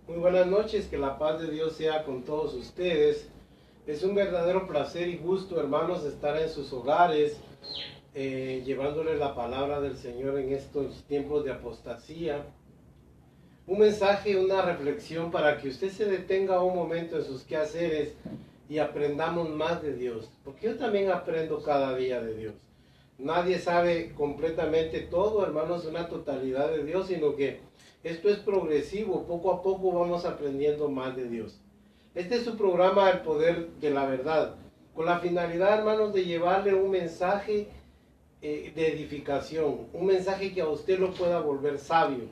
Muy buenas noches, que la paz de Dios sea con todos ustedes. Es un verdadero placer y gusto, hermanos, estar en sus hogares, llevándoles la palabra del Señor en estos tiempos de apostasía. Un mensaje, una reflexión para que usted se detenga un momento en sus quehaceres y aprendamos más de Dios, porque yo también aprendo cada día de Dios. Nadie sabe completamente todo, hermanos, una totalidad de Dios, sino que esto es progresivo, poco a poco vamos aprendiendo más de Dios. Este es su programa El Poder de la Verdad, con la finalidad, hermanos, de llevarle un mensaje de edificación, un mensaje que a usted lo pueda volver sabio,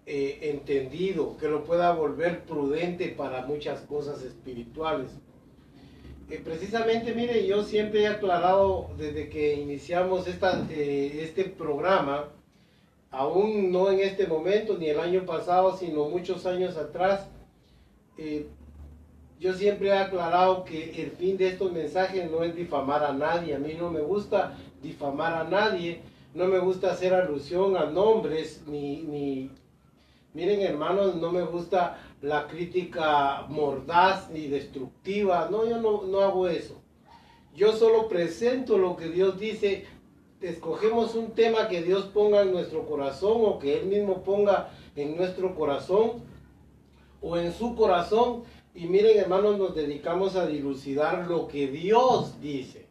entendido, que lo pueda volver prudente para muchas cosas espirituales. Precisamente, mire, yo siempre he aclarado desde que iniciamos este programa, aún no en este momento ni el año pasado, sino muchos años atrás, yo siempre he aclarado que el fin de estos mensajes no es difamar a nadie. A mí no me gusta difamar a nadie, no me gusta hacer alusión a nombres, miren, hermanos, no me gusta la crítica mordaz ni destructiva. No, yo no hago eso. Yo solo presento lo que Dios dice. Escogemos un tema que Dios ponga en nuestro corazón o que Él mismo ponga en nuestro corazón o en su corazón. Y miren, hermanos, nos dedicamos a dilucidar lo que Dios dice,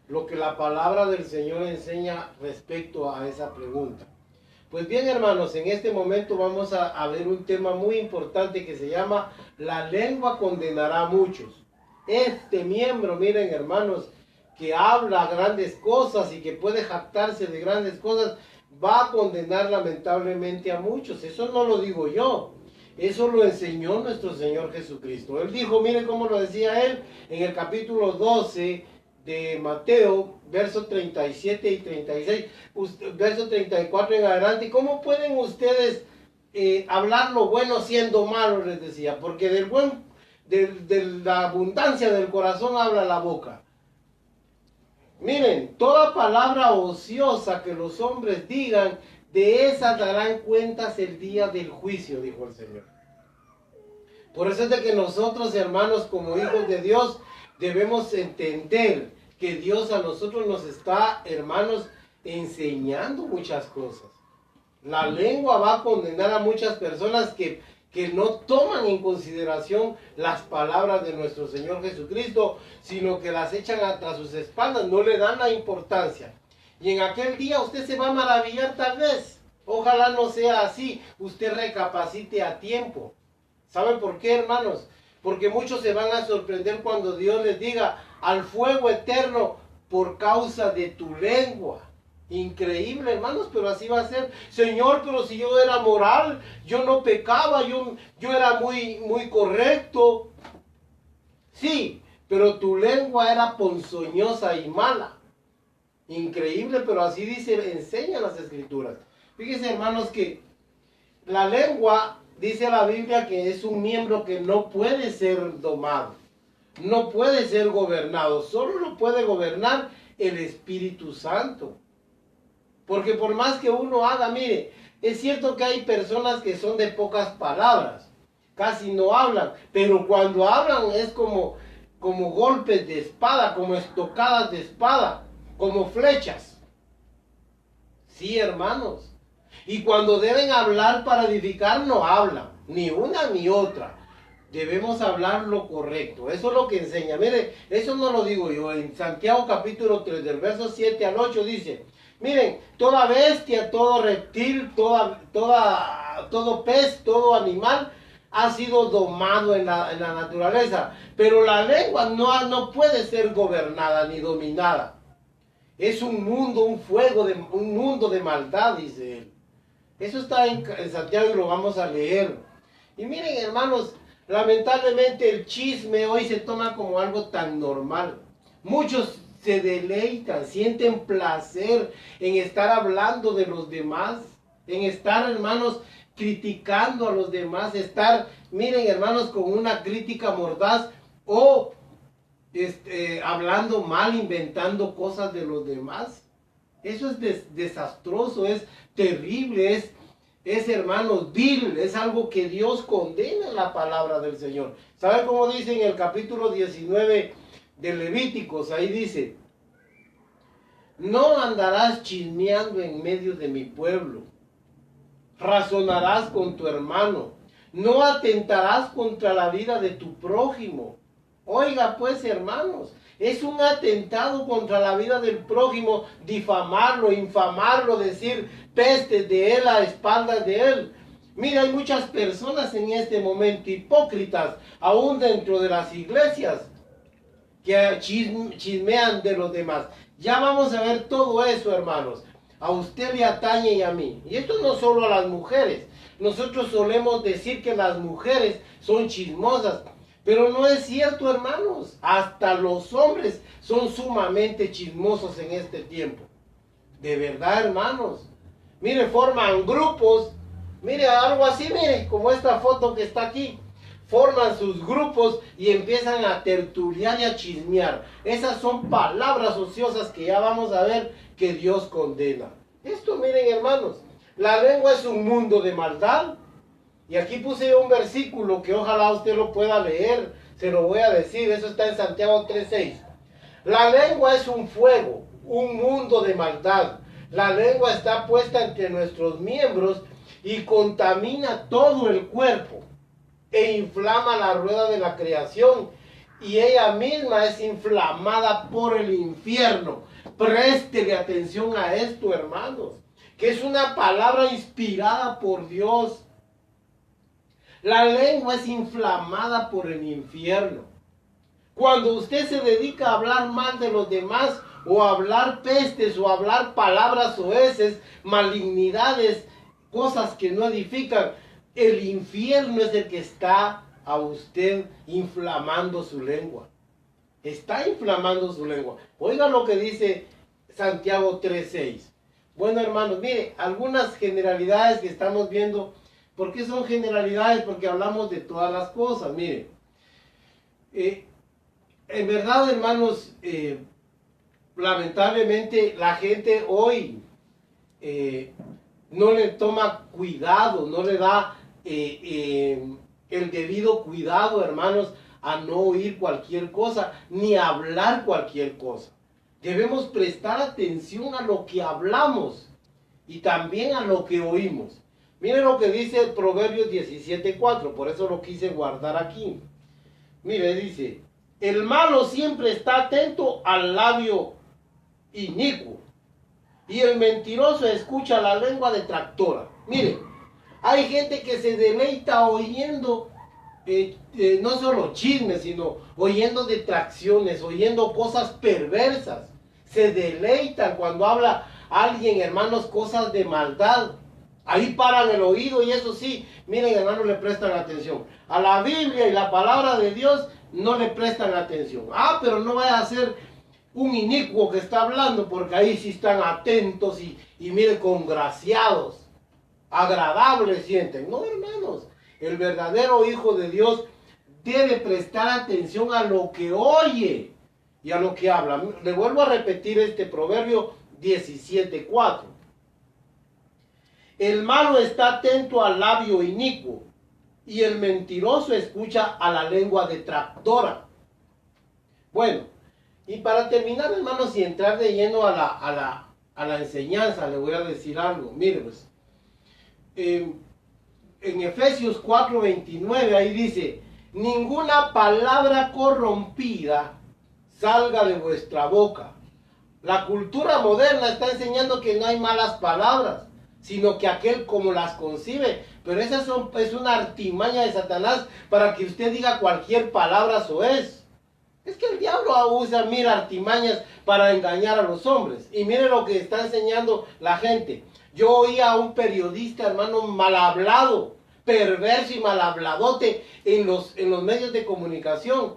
lo que la palabra del Señor enseña respecto a esa pregunta. Pues bien, hermanos, en este momento vamos a ver un tema muy importante que se llama la lengua condenará a muchos. Este miembro, miren, hermanos, que habla grandes cosas y que puede jactarse de grandes cosas, va a condenar lamentablemente a muchos. Eso no lo digo yo, eso lo enseñó nuestro Señor Jesucristo. Él dijo, miren cómo lo decía Él en el capítulo 12 de Mateo, versos 37 y 36, verso 34 en adelante. ¿Cómo pueden ustedes hablar lo bueno siendo malo? Les decía, porque de la abundancia del corazón habla la boca. Miren, toda palabra ociosa que los hombres digan, de esas darán cuentas el día del juicio, dijo el Señor. Por eso es de que nosotros, hermanos, como hijos de Dios, debemos entender que Dios a nosotros nos está, hermanos, enseñando muchas cosas. La lengua va a condenar a muchas personas que no toman en consideración las palabras de nuestro Señor Jesucristo, sino que las echan atrás sus espaldas, no le dan la importancia. Y en aquel día usted se va a maravillar tal vez. Ojalá no sea así. Usted recapacite a tiempo. ¿Saben por qué, hermanos? Porque muchos se van a sorprender cuando Dios les diga al fuego eterno por causa de tu lengua. Increíble, hermanos, pero así va a ser. Señor, pero si yo era moral, yo no pecaba, yo era muy correcto. Sí, pero tu lengua era ponzoñosa y mala. Increíble, pero así dice, enseñan las escrituras. Fíjense, hermanos, que la lengua, dice la Biblia, que es un miembro que no puede ser domado, no puede ser gobernado, solo lo puede gobernar el Espíritu Santo. Porque por más que uno haga, mire, es cierto que hay personas que son de pocas palabras, casi no hablan, pero cuando hablan es como golpes de espada, como estocadas de espada, como flechas. Sí, hermanos. Y cuando deben hablar para edificar, no hablan, ni una ni otra. Debemos hablar lo correcto. Eso es lo que enseña. Mire, eso no lo digo yo. En Santiago capítulo 3, del verso 7 al 8 dice, miren, toda bestia, todo reptil, todo pez, todo animal ha sido domado en la naturaleza. Pero la lengua no puede ser gobernada ni dominada. Es un mundo, un mundo de maldad, dice él. Eso está en Santiago y lo vamos a leer. Y miren, hermanos, lamentablemente el chisme hoy se toma como algo tan normal. Muchos se deleitan, sienten placer en estar hablando de los demás, en estar, hermanos, criticando a los demás, miren, hermanos, con una crítica mordaz o hablando mal, inventando cosas de los demás. Eso es desastroso, es terrible, es, hermanos, vil, es algo que Dios condena en la palabra del Señor. ¿Saben cómo dice en el capítulo 19 de Levíticos? Ahí dice: no andarás chismeando en medio de mi pueblo, razonarás con tu hermano, no atentarás contra la vida de tu prójimo. Oiga pues, hermanos, es un atentado contra la vida del prójimo difamarlo, infamarlo, decir pestes de él a espaldas de él. Mira, hay muchas personas en este momento hipócritas, aún dentro de las iglesias, que chismean de los demás. Ya vamos a ver todo eso, hermanos. A usted le atañe y a mí. Y esto no solo a las mujeres. Nosotros solemos decir que las mujeres son chismosas, pero no es cierto, hermanos. Hasta los hombres son sumamente chismosos en este tiempo. De verdad, hermanos. Mire, forman grupos. Mire, algo así, mire, como esta foto que está aquí. Forman sus grupos y empiezan a tertuliar y a chismear. Esas son palabras ociosas que ya vamos a ver que Dios condena. Esto, miren, hermanos, la lengua es un mundo de maldad. Y aquí puse un versículo que ojalá usted lo pueda leer. Se lo voy a decir, eso está en Santiago 3:6. La lengua es un fuego, un mundo de maldad. La lengua está puesta entre nuestros miembros y contamina todo el cuerpo e inflama la rueda de la creación, y ella misma es inflamada por el infierno. Préstele atención a esto, hermanos, que es una palabra inspirada por Dios. La lengua es inflamada por el infierno. Cuando usted se dedica a hablar mal de los demás, o a hablar pestes, o a hablar palabras soeces, malignidades, cosas que no edifican, el infierno es el que está a usted inflamando su lengua. Está inflamando su lengua. Oiga lo que dice Santiago 3:6. Bueno, hermanos, mire, algunas generalidades que estamos viendo. ¿Por qué son generalidades? Porque hablamos de todas las cosas. Mire, en verdad, hermanos, lamentablemente la gente hoy no le toma cuidado, no le da el debido cuidado, hermanos, a no oír cualquier cosa, ni hablar cualquier cosa. Debemos prestar atención a lo que hablamos y también a lo que oímos. Miren lo que dice Proverbios 17:4, por eso lo quise guardar aquí. Mire, dice: el malo siempre está atento al labio inicuo, y el mentiroso escucha la lengua detractora. Mire, hay gente que se deleita oyendo, no solo chismes, sino oyendo detracciones, oyendo cosas perversas. Se deleitan cuando habla alguien, hermanos, cosas de maldad. Ahí paran el oído y eso sí, miren, hermanos, le prestan atención. A la Biblia y la palabra de Dios no le prestan atención. Ah, pero no vaya a ser un inicuo que está hablando, porque ahí sí están atentos y miren, congraciados, agradables sienten. No, hermanos, el verdadero hijo de Dios debe prestar atención a lo que oye y a lo que habla. Le vuelvo a repetir este Proverbio 17:4. El malo está atento al labio inicuo, y el mentiroso escucha a la lengua detractora. Bueno, y para terminar, hermanos, y entrar de lleno a la enseñanza, le voy a decir algo. Mire, pues, en Efesios 4:29, ahí dice: ninguna palabra corrompida salga de vuestra boca. La cultura moderna está enseñando que no hay malas palabras, sino que aquel como las concibe. Pero esa es una artimaña de Satanás para que usted diga cualquier palabra soez. Es que el diablo usa, mira, artimañas para engañar a los hombres. Y mire lo que está enseñando la gente. Yo oía a un periodista, hermano, mal hablado, perverso y mal habladote en los medios de comunicación,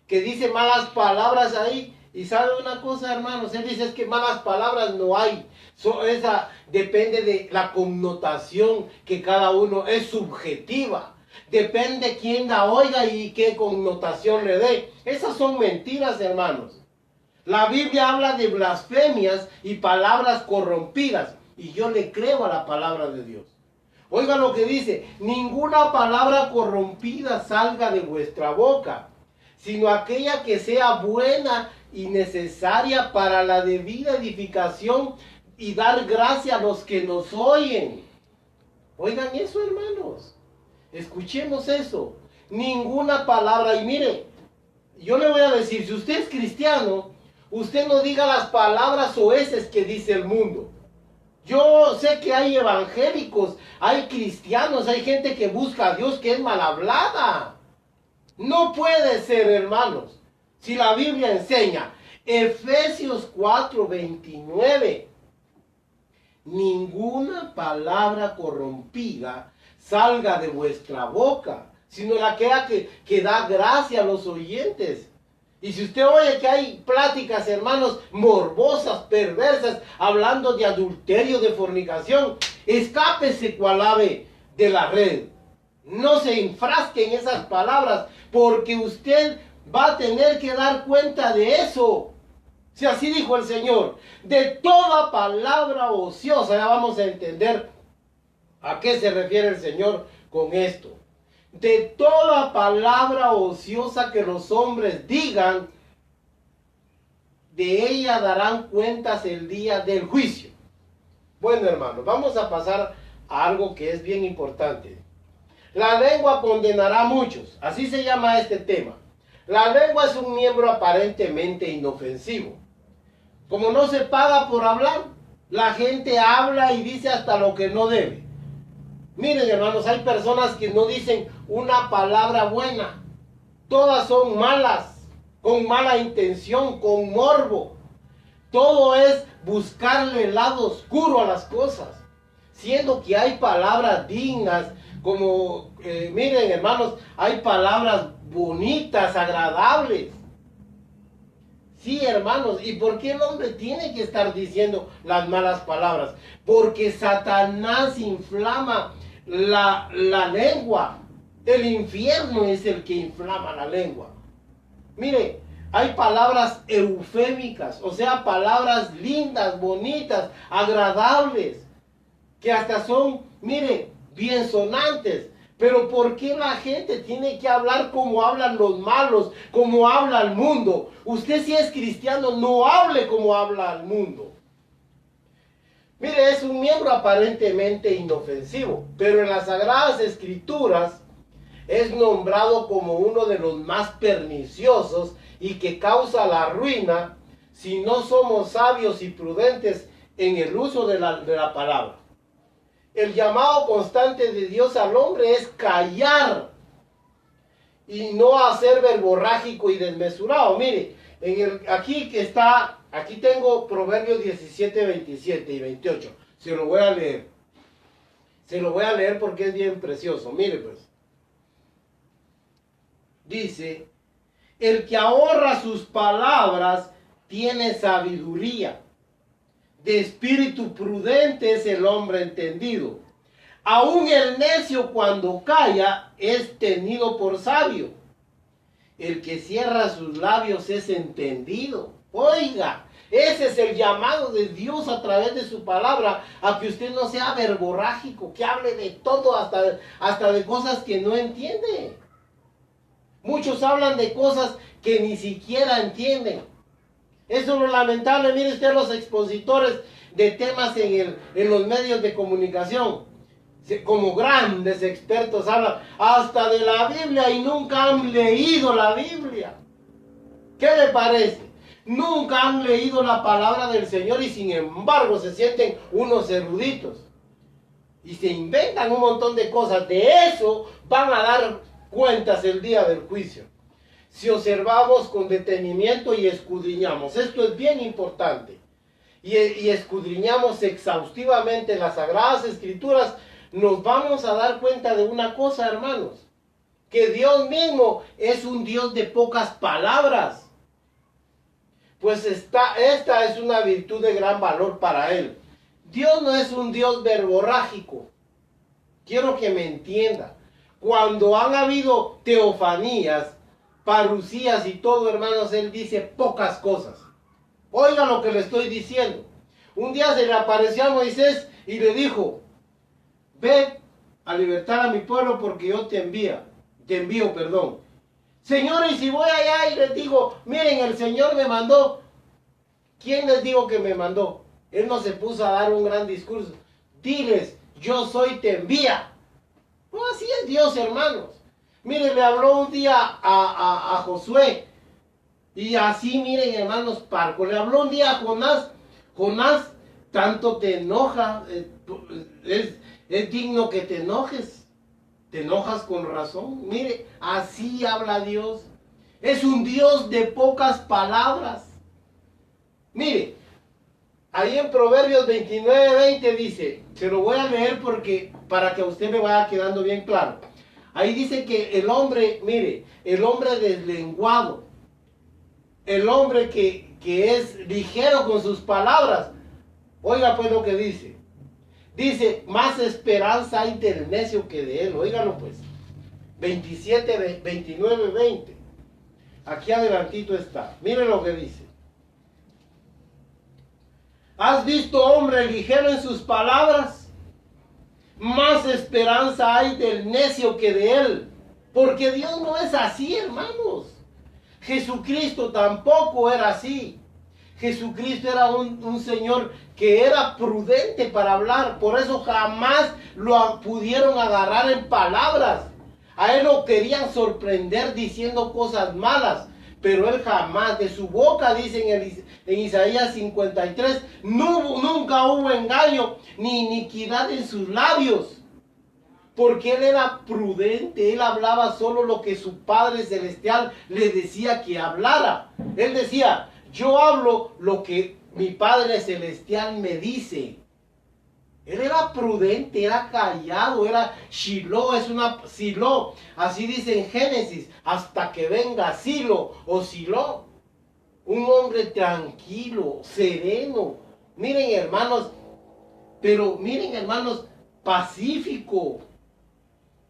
que dice malas palabras ahí. Y sabe una cosa, hermanos, él dice es que malas palabras no hay. Esa depende de la connotación que cada uno es subjetiva. Depende quién la oiga y qué connotación le dé. Esas son mentiras, hermanos. La Biblia habla de blasfemias y palabras corrompidas. Y yo le creo a la palabra de Dios. Oiga lo que dice, ninguna palabra corrompida salga de vuestra boca, sino aquella que sea buena y necesaria para la debida edificación y dar gracia a los que nos oyen. Oigan eso, hermanos. Escuchemos eso. Ninguna palabra. Y mire, yo le voy a decir, si usted es cristiano, usted no diga las palabras soeces que dice el mundo. Yo sé que hay evangélicos, hay cristianos, hay gente que busca a Dios que es mal hablada. No puede ser, hermanos. Si la Biblia enseña, Efesios 4:29, ninguna palabra corrompida salga de vuestra boca, sino la que da gracia a los oyentes. Y si usted oye que hay pláticas, hermanos, morbosas, perversas, hablando de adulterio, de fornicación, escápese cual ave de la red. No se enfrasque en esas palabras, porque usted va a tener que dar cuenta de eso. Si así dijo el Señor, de toda palabra ociosa, ya vamos a entender a qué se refiere el Señor con esto. De toda palabra ociosa que los hombres digan, de ella darán cuentas el día del juicio. Bueno, hermanos, vamos a pasar a algo que es bien importante. La lengua condenará a muchos, así se llama este tema. La lengua es un miembro aparentemente inofensivo. Como no se paga por hablar, la gente habla y dice hasta lo que no debe. Miren, hermanos, hay personas que no dicen una palabra buena. Todas son malas, con mala intención, con morbo. Todo es buscarle el lado oscuro a las cosas. Siendo que hay palabras dignas, como, miren, hermanos, hay palabras bonitas, agradables. Sí, hermanos, ¿y por qué el hombre tiene que estar diciendo las malas palabras? Porque Satanás inflama la lengua. El infierno es el que inflama la lengua. Mire, hay palabras eufémicas, o sea, palabras lindas, bonitas, agradables, que hasta son, mire, bien sonantes. Pero ¿por qué la gente tiene que hablar como hablan los malos, como habla el mundo? Usted si es cristiano, no hable como habla el mundo. Mire, es un miembro aparentemente inofensivo, pero en las Sagradas Escrituras es nombrado como uno de los más perniciosos y que causa la ruina si no somos sabios y prudentes en el uso de la palabra. El llamado constante de Dios al hombre es callar y no hacer verborrágico y desmesurado. Mire, aquí tengo Proverbios 17, 27 y 28. Se lo voy a leer. Se lo voy a leer porque es bien precioso. Mire pues. Dice, el que ahorra sus palabras tiene sabiduría. De espíritu prudente es el hombre entendido. Aún el necio cuando calla es tenido por sabio. El que cierra sus labios es entendido. Oiga, ese es el llamado de Dios a través de su palabra, a que usted no sea verborrágico, que hable de todo, hasta de cosas que no entiende. Muchos hablan de cosas que ni siquiera entienden. Eso es lo lamentable. Mire usted los expositores de temas en los medios de comunicación. Como grandes expertos hablan hasta de la Biblia y nunca han leído la Biblia. ¿Qué le parece? Nunca han leído la palabra del Señor y sin embargo se sienten unos eruditos. Y se inventan un montón de cosas. De eso van a dar cuentas el día del juicio. Si observamos con detenimiento y escudriñamos, esto es bien importante, y escudriñamos exhaustivamente las Sagradas Escrituras, nos vamos a dar cuenta de una cosa, hermanos, que Dios mismo es un Dios de pocas palabras. Pues esta es una virtud de gran valor para Él. Dios no es un Dios verborrágico. Quiero que me entienda. Cuando han habido teofanías, parucías y todo, hermanos, Él dice pocas cosas. Oiga lo que le estoy diciendo. Un día se le apareció a Moisés y le dijo, ve a libertar a mi pueblo porque yo te envío, perdón. Señor, y si voy allá y les digo, miren, el Señor me mandó, ¿quién les digo que me mandó? Él no se puso a dar un gran discurso. Diles, yo soy, te envía. No, así es Dios, hermanos. Miren, le habló un día a Josué. Y así, miren, hermanos, parco. Le habló un día a Jonás. Jonás, tanto te enoja. Es digno que te enojes. Te enojas con razón. Mire, así habla Dios. Es un Dios de pocas palabras. Mire, ahí en Proverbios 29:20 dice, se lo voy a leer porque para que a usted le vaya quedando bien claro. Ahí dice que el hombre, mire, el hombre deslenguado, el hombre que es ligero con sus palabras, oiga pues lo que dice. Dice, más esperanza hay del necio que de él. Óigalo pues. 29:20. Aquí adelantito está. Miren lo que dice. ¿Has visto hombre ligero en sus palabras? Más esperanza hay del necio que de él. Porque Dios no es así, hermanos. Jesucristo tampoco era así. Jesucristo era un Señor que era prudente para hablar. Por eso jamás lo pudieron agarrar en palabras. A él lo querían sorprender diciendo cosas malas. Pero él jamás, de su boca, dicen en Isaías 53, nunca hubo engaño ni iniquidad en sus labios. Porque él era prudente, él hablaba solo lo que su Padre Celestial le decía que hablara. Él decía, yo hablo lo que mi Padre Celestial me dice. Él era prudente, era callado, era Shiloh, Silo, así dice en Génesis, hasta que venga Silo o Silo. Un hombre tranquilo, sereno. Miren hermanos, pacífico.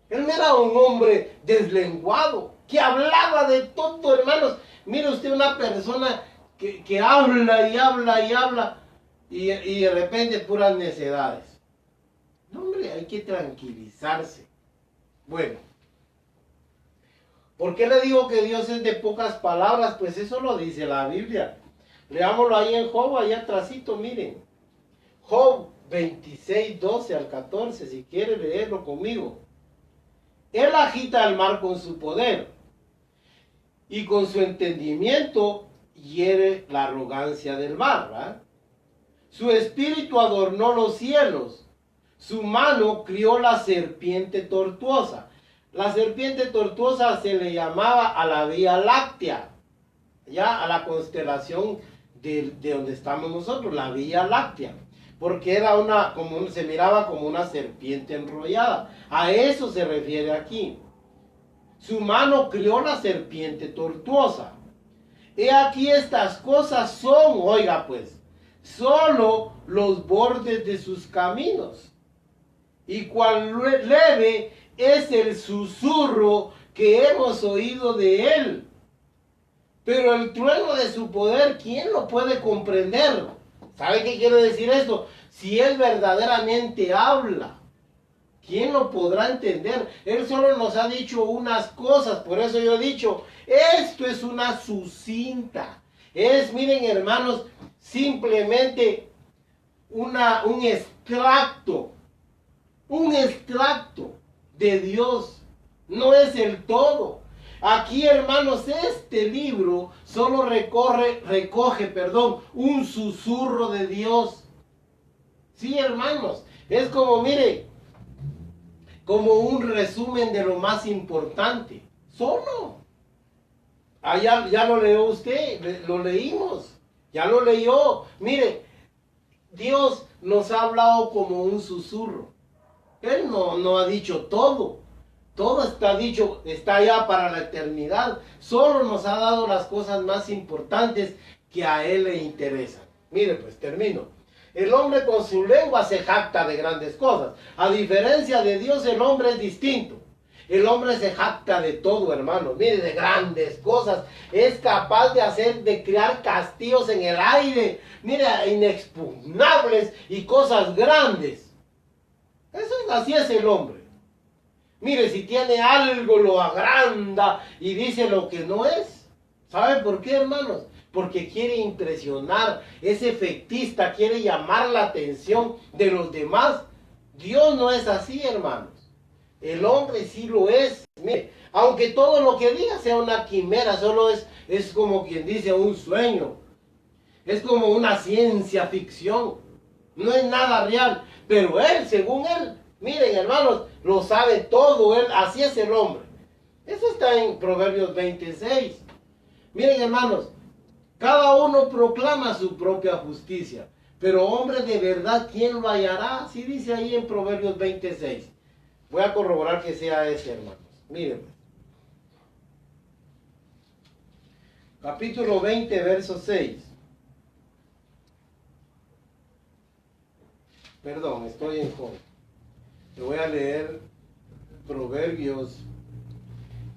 Él no era un hombre deslenguado, que hablaba de todo, hermanos. Mire usted una persona que habla y habla y habla y de repente puras necedades. No, hombre, hay que tranquilizarse. Bueno, ¿por qué le digo que Dios es de pocas palabras? Pues eso lo dice la Biblia. Leámoslo ahí en Job, allá atrásito, miren. Job 26:12-14, si quiere leerlo conmigo. Él agita el mar con su poder y con su entendimiento hiere la arrogancia del mar, ¿verdad? Su espíritu adornó los cielos, su mano crió la serpiente tortuosa. La serpiente tortuosa se le llamaba a la Vía Láctea, ya a la constelación de donde estamos nosotros, la Vía Láctea. Porque era se miraba como una serpiente enrollada. A eso se refiere aquí. Su mano crió la serpiente tortuosa. He aquí estas cosas son, oiga pues, solo los bordes de sus caminos. Y cuán leve es el susurro que hemos oído de él. Pero el trueno de su poder, ¿quién lo puede comprender? ¿Sabe qué quiere decir esto? Si él verdaderamente habla, ¿quién lo podrá entender? Él solo nos ha dicho unas cosas, por eso yo he dicho, esto es una sucinta. Miren hermanos, simplemente un extracto de Dios, no es el todo. Aquí, hermanos, este libro solo recoge, un susurro de Dios. Sí, hermanos, es como, mire, como un resumen de lo más importante. Solo. Ya lo leyó usted, lo leímos, ya lo leyó. Mire, Dios nos ha hablado como un susurro. Él no ha dicho todo. Todo está dicho, está ya para la eternidad. Solo nos ha dado las cosas más importantes que a él le interesan. Mire, pues termino. El hombre con su lengua se jacta de grandes cosas. A diferencia de Dios, el hombre es distinto. El hombre se jacta de todo, hermano. Mire, de grandes cosas. Es capaz de crear castillos en el aire. Mire, inexpugnables y cosas grandes. Así es el hombre. Mire, si tiene algo, lo agranda y dice lo que no es. ¿Sabe por qué, hermanos? Porque quiere impresionar, es efectista, quiere llamar la atención de los demás. Dios no es así, hermanos. El hombre sí lo es. Mire, aunque todo lo que diga sea una quimera, solo es como quien dice un sueño. Es como una ciencia ficción. No es nada real. Pero él, según él, miren, hermanos, lo sabe todo. Él, así es el hombre. Eso está en Proverbios 26. Miren, hermanos, cada uno proclama su propia justicia. Pero hombre de verdad, ¿quién lo hallará? Así dice ahí en Proverbios 26. Voy a corroborar que sea ese, hermanos. Miren. Capítulo 20, verso 6. Perdón, estoy en Job. Te voy a leer Proverbios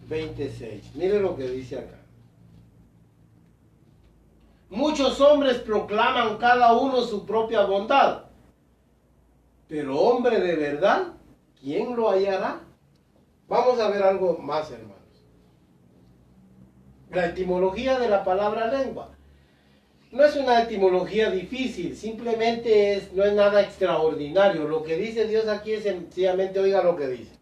26. Miren lo que dice acá. Muchos hombres proclaman cada uno su propia bondad. Pero hombre de verdad, ¿quién lo hallará? Vamos a ver algo más, hermanos. La etimología de la palabra lengua. No es una etimología difícil, simplemente no es nada extraordinario. Lo que dice Dios aquí es sencillamente, oiga lo que dice.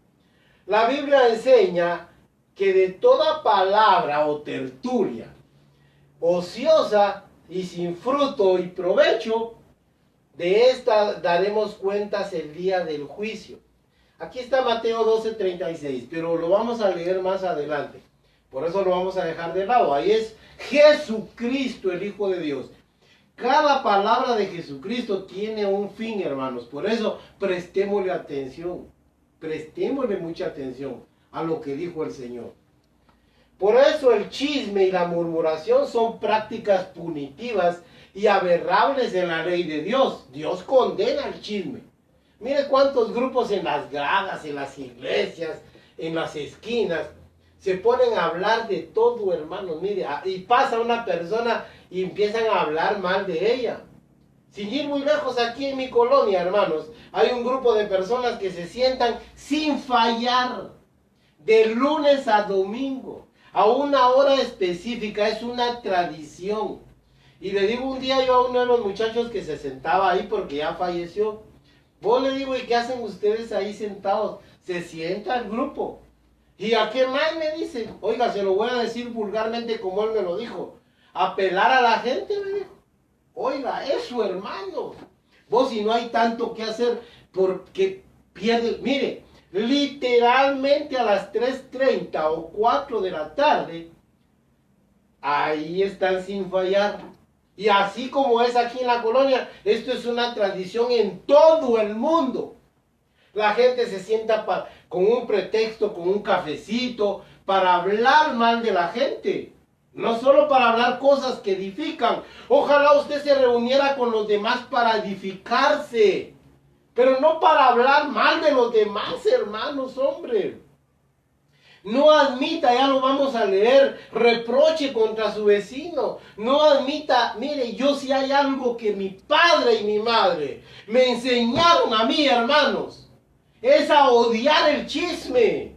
La Biblia enseña que de toda palabra o tertulia ociosa y sin fruto y provecho, de esta daremos cuentas el día del juicio. Aquí está Mateo 12:36, pero lo vamos a leer más adelante. Por eso lo vamos a dejar de lado. Ahí es Jesucristo, el Hijo de Dios. Cada palabra de Jesucristo tiene un fin, hermanos. Por eso prestémosle atención. Prestémosle mucha atención a lo que dijo el Señor. Por eso el chisme y la murmuración son prácticas punitivas y aberrables en la ley de Dios. Dios condena el chisme. Mire cuántos grupos en las gradas, en las iglesias, en las esquinas, se ponen a hablar de todo, hermanos. Mire, y pasa una persona y empiezan a hablar mal de ella. Sin ir muy lejos, aquí en mi colonia, hermanos, hay un grupo de personas que se sientan sin fallar, de lunes a domingo, a una hora específica. Es una tradición. Y le digo un día yo a uno de los muchachos que se sentaba ahí porque ya falleció. Vos le digo, ¿y qué hacen ustedes ahí sentados? Se sienta el grupo. ¿Y a qué más me dice? Oiga, se lo voy a decir vulgarmente como él me lo dijo. Apelar a la gente, me dijo. Oiga, eso, hermano. Vos, si no hay tanto que hacer, porque pierde. Mire, literalmente a las 3:30 o 4 de la tarde, ahí están sin fallar. Y así como es aquí en la colonia, esto es una tradición en todo el mundo. La gente se sienta con un pretexto, con un cafecito, para hablar mal de la gente. No solo para hablar cosas que edifican. Ojalá usted se reuniera con los demás para edificarse. Pero no para hablar mal de los demás, hermanos, hombre. No admita, ya lo vamos a leer, reproche contra su vecino. No admita, mire, yo si hay algo que mi padre y mi madre me enseñaron a mí, hermanos, es a odiar el chisme.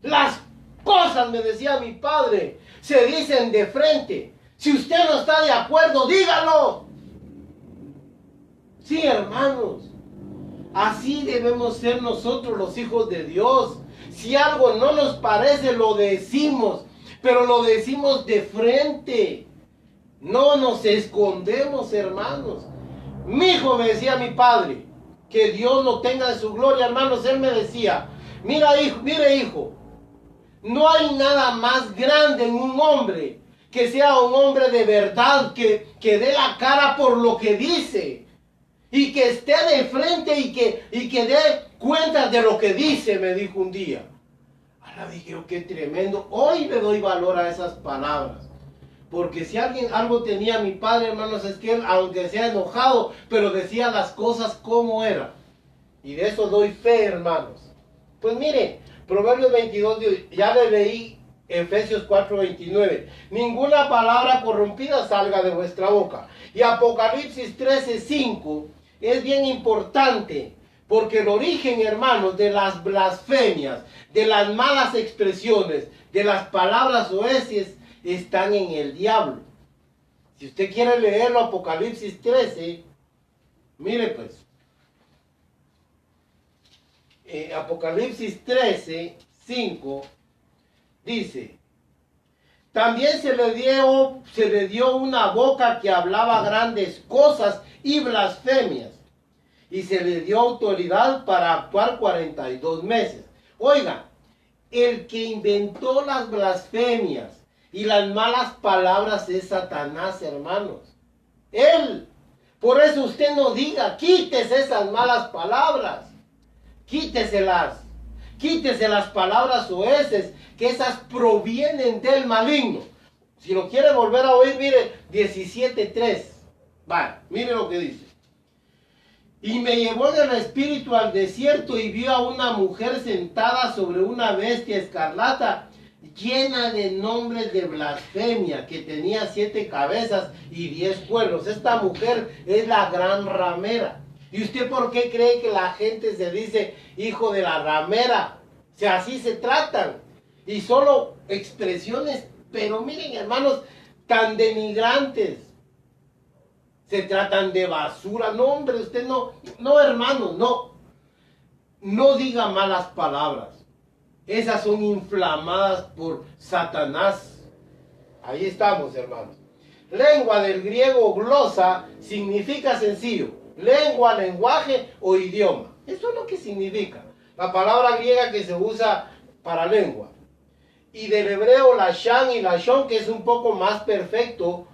Las cosas, me decía mi padre, se dicen de frente. Si usted no está de acuerdo, dígalo. Sí, hermanos, así debemos ser nosotros los hijos de Dios. Si algo no nos parece, lo decimos, pero lo decimos de frente. No nos escondemos, hermanos. Mi hijo, me decía mi padre, que Dios lo tenga en su gloria, hermanos. Él me decía, mire hijo, no hay nada más grande en un hombre que sea un hombre de verdad, que dé la cara por lo que dice y que esté de frente y que dé cuenta de lo que dice, me dijo un día. Ahora dije, oh, qué tremendo. Hoy le doy valor a esas palabras. Porque si algo tenía mi padre, hermanos, es que él, aunque sea enojado, pero decía las cosas como eran. Y de eso doy fe, hermanos. Pues mire, Proverbios 22, ya le leí Efesios 4:29. Ninguna palabra corrompida salga de vuestra boca. Y Apocalipsis 13:5 es bien importante. Porque el origen, hermanos, de las blasfemias, de las malas expresiones, de las palabras oeces, están en el diablo. Si usted quiere leerlo, Apocalipsis 13, mire pues. Apocalipsis 13, 5, dice: también se le dio una boca que hablaba grandes cosas y blasfemias, y se le dio autoridad para actuar 42 meses. Oiga, el que inventó las blasfemias y las malas palabras es Satanás, hermanos. Él. Por eso usted no diga, quítese esas malas palabras. Quíteselas. Quítese las palabras soeces, que esas provienen del maligno. Si lo quiere volver a oír, mire 17:3. Vale, mire lo que dice. Y me llevó en el espíritu al desierto y vio a una mujer sentada sobre una bestia escarlata, llena de nombres de blasfemia, que tenía 7 cabezas y 10 cuernos. Esta mujer es la gran ramera. ¿Y usted por qué cree que la gente se dice hijo de la ramera? O sea, así se tratan. Y solo expresiones, pero miren, hermanos, tan denigrantes. Se tratan de basura. No, hombre, usted no, hermanos, no. No diga malas palabras. Esas son inflamadas por Satanás. Ahí estamos, hermanos. Lengua del griego glosa significa sencillo. Lengua, lenguaje o idioma. Eso es lo que significa la palabra griega que se usa para lengua. Y del hebreo lashan y lashon, que es un poco más perfecto.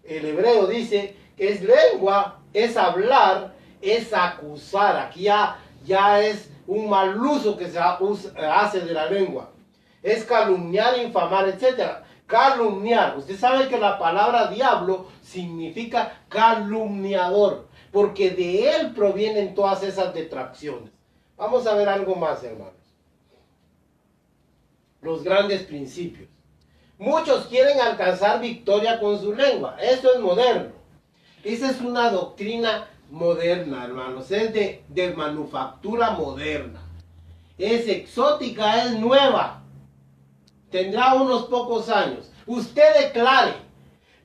El hebreo dice que es lengua, es hablar, es acusar. Aquí ya es un mal uso que se hace de la lengua. Es calumniar, infamar, etc. Calumniar. Usted sabe que la palabra diablo significa calumniador, porque de él provienen todas esas detracciones. Vamos a ver algo más, hermanos. Los grandes principios. Muchos quieren alcanzar victoria con su lengua. Eso es moderno. Esa es una doctrina moderna, hermanos. Es de manufactura moderna. Es exótica, es nueva. Tendrá unos pocos años. Usted declare.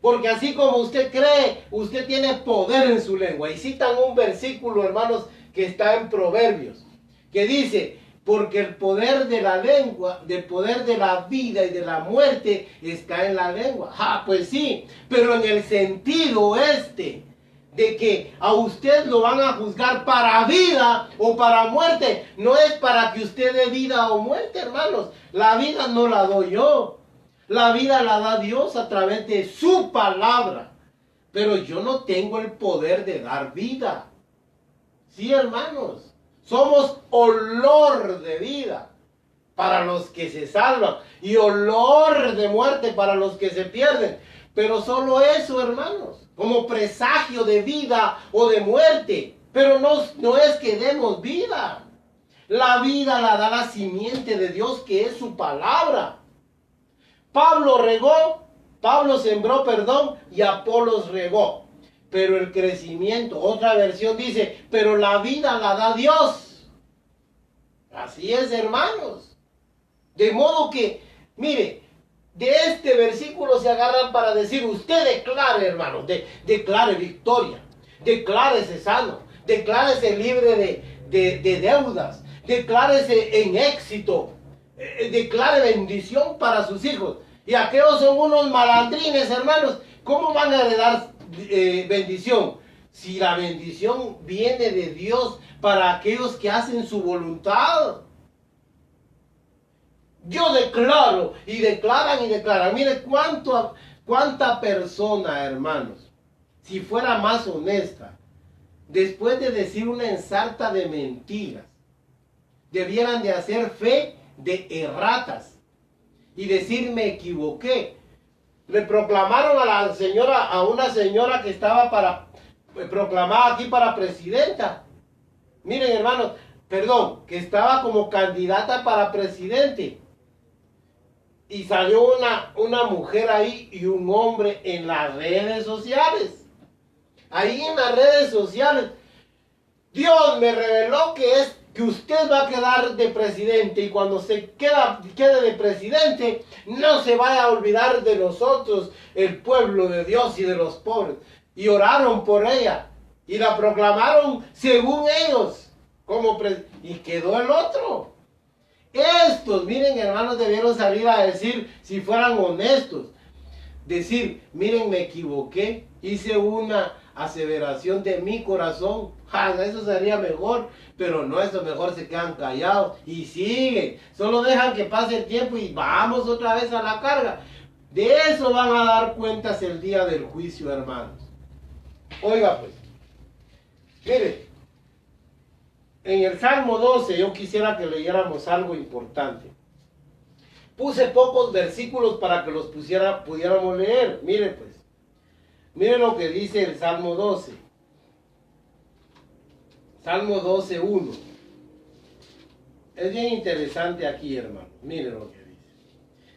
Porque así como usted cree, usted tiene poder en su lengua. Y citan un versículo, hermanos, que está en Proverbios, que dice: porque el poder de la lengua, el poder de la vida y de la muerte está en la lengua. Ah, pues sí, pero en el sentido de que a usted lo van a juzgar para vida o para muerte. No es para que usted dé vida o muerte, hermanos. La vida no la doy yo. La vida la da Dios a través de su palabra. Pero yo no tengo el poder de dar vida. Sí, hermanos. Somos olor de vida para los que se salvan y olor de muerte para los que se pierden. Pero solo eso, hermanos, como presagio de vida o de muerte. Pero no es que demos vida. La vida la da la simiente de Dios, que es su palabra. Pablo sembró, y Apolos regó. Pero el crecimiento, otra versión dice, pero la vida la da Dios. Así es, hermanos. De modo que, mire, de este versículo se agarran para decir, usted declare, hermanos, declare victoria, declárese sano, declárese libre de deudas, declárese en éxito, declare bendición para sus hijos. Y aquellos son unos malandrines, hermanos. ¿Cómo van a heredar bendición? Si la bendición viene de Dios para aquellos que hacen su voluntad. Yo declaro y declaran y declaran. Mire cuánta persona, hermanos, si fuera más honesta, después de decir una ensarta de mentiras, debieran de hacer fe de erratas y decir me equivoqué. Le proclamaron a una señora que estaba proclamada aquí para presidenta. Miren, hermanos, que estaba como candidata para presidente. Y salió una mujer ahí y un hombre en las redes sociales. Ahí en las redes sociales Dios me reveló que usted va a quedar de presidente, y cuando se quede de presidente, no se vaya a olvidar de nosotros, el pueblo de Dios y de los pobres. Y oraron por ella y la proclamaron según ellos y quedó el otro. Estos, miren, hermanos, debieron salir a decir, si fueran honestos, decir: miren, me equivoqué, hice una aseveración de mi corazón. Eso sería mejor, pero no, eso mejor se quedan callados y siguen, solo dejan que pase el tiempo y vamos otra vez a la carga. De eso van a dar cuentas el día del juicio, hermanos. Oiga pues, mire, en el Salmo 12 yo quisiera que leyéramos algo importante. Puse pocos versículos para que los pudiéramos leer. Mire pues, mire lo que dice el Salmo 12. Salmo 12, 1. Es bien interesante aquí, hermano. Mire lo que dice.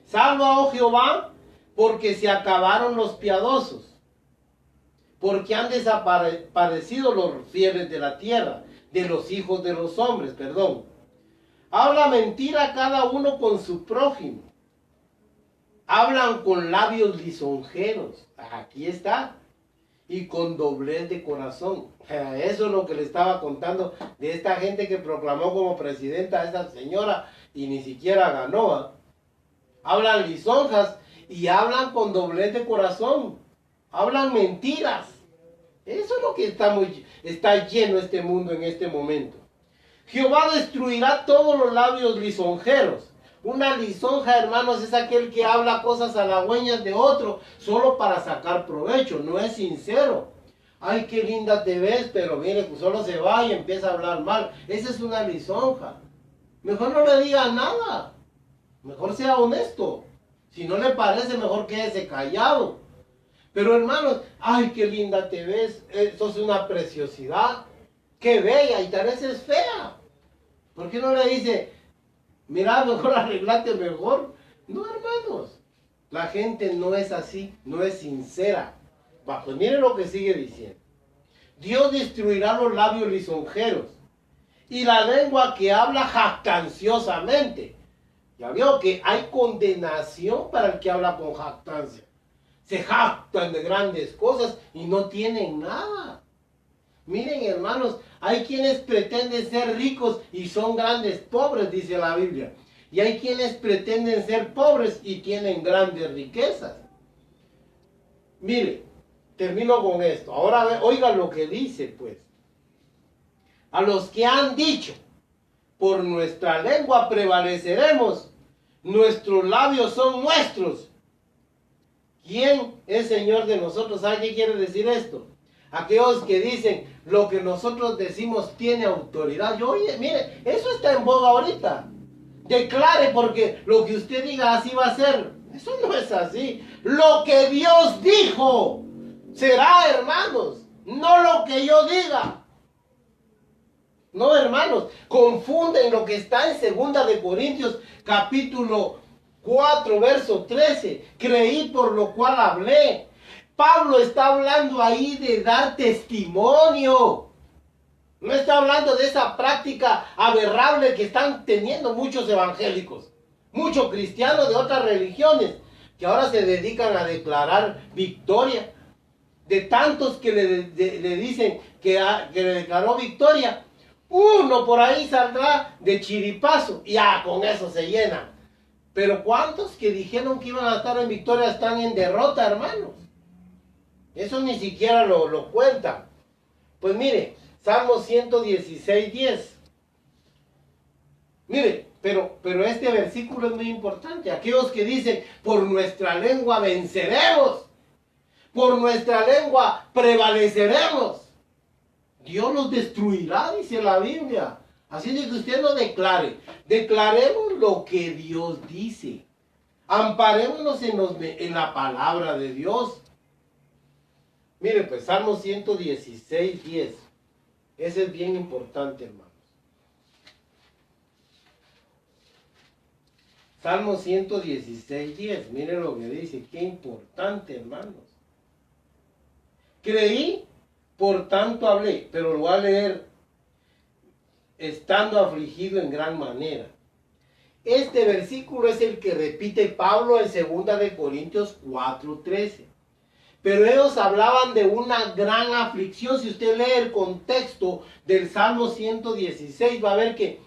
Salva, oh Jehová, porque se acabaron los piadosos, porque han desaparecido los fieles de la tierra, de los hijos de los hombres, perdón. Habla mentira cada uno con su prójimo. Hablan con labios lisonjeros. Aquí está. Y con doblez de corazón. Eso es lo que le estaba contando de esta gente que proclamó como presidenta a esta señora y ni siquiera ganó. Hablan lisonjas y hablan con doblez de corazón. Hablan mentiras. Eso es lo que está lleno este mundo en este momento. Jehová destruirá todos los labios lisonjeros. Una lisonja, hermanos, es aquel que habla cosas halagüeñas de otro solo para sacar provecho, no es sincero. Ay, qué linda te ves, pero mire, pues solo se va y empieza a hablar mal. Esa es una lisonja. Mejor no le diga nada. Mejor sea honesto. Si no le parece, mejor quédese callado. Pero hermanos, ay, qué linda te ves, eso es una preciosidad. Qué bella, y tal vez es fea. ¿Por qué no le dice: mira, mejor arreglate mejor? No, hermanos, la gente no es así, no es sincera. Pues miren lo que sigue diciendo. Dios destruirá los labios lisonjeros y la lengua que habla jactanciosamente. Ya vio que hay condenación para el que habla con jactancia. Se jactan de grandes cosas y no tienen nada. Miren, hermanos, hay quienes pretenden ser ricos y son grandes pobres, dice la Biblia. Y hay quienes pretenden ser pobres y tienen grandes riquezas. Mire, termino con esto. Ahora oigan lo que dice, pues. A los que han dicho: por nuestra lengua prevaleceremos, nuestros labios son nuestros. ¿Quién es Señor de nosotros? ¿Sabe qué quiere decir esto? Aquellos que dicen: lo que nosotros decimos tiene autoridad. Oye, mire, eso está en boga ahorita. Declare, porque lo que usted diga así va a ser. Eso no es así. Lo que Dios dijo será, hermanos, no lo que yo diga. No, hermanos, confunden lo que está en 2 de Corintios capítulo 4, verso 13. Creí, por lo cual hablé. Pablo está hablando ahí de dar testimonio. No está hablando de esa práctica aberrable que están teniendo muchos evangélicos, muchos cristianos de otras religiones, que ahora se dedican a declarar victoria. De tantos que le dicen que le declaró victoria, uno por ahí saldrá de chiripazo y con eso se llena. Pero ¿cuántos que dijeron que iban a estar en victoria están en derrota, hermanos? Eso ni siquiera lo cuentan. Pues mire, Salmo 116, 10. Mire, pero este versículo es muy importante. Aquellos que dicen: por nuestra lengua venceremos, por nuestra lengua prevaleceremos, Dios los destruirá, dice la Biblia. Así de que usted lo declare. Declaremos lo que Dios dice. Amparémonos en la palabra de Dios. Mire, pues Salmo 116, 10. Ese es bien importante, hermanos. Salmo 116, 10. Mire lo que dice. Qué importante, hermanos. Creí, por tanto hablé. Pero lo voy a leer estando afligido en gran manera. Este versículo es el que repite Pablo en 2 de Corintios 4:13. Pero ellos hablaban de una gran aflicción. Si usted lee el contexto del Salmo 116, va a ver que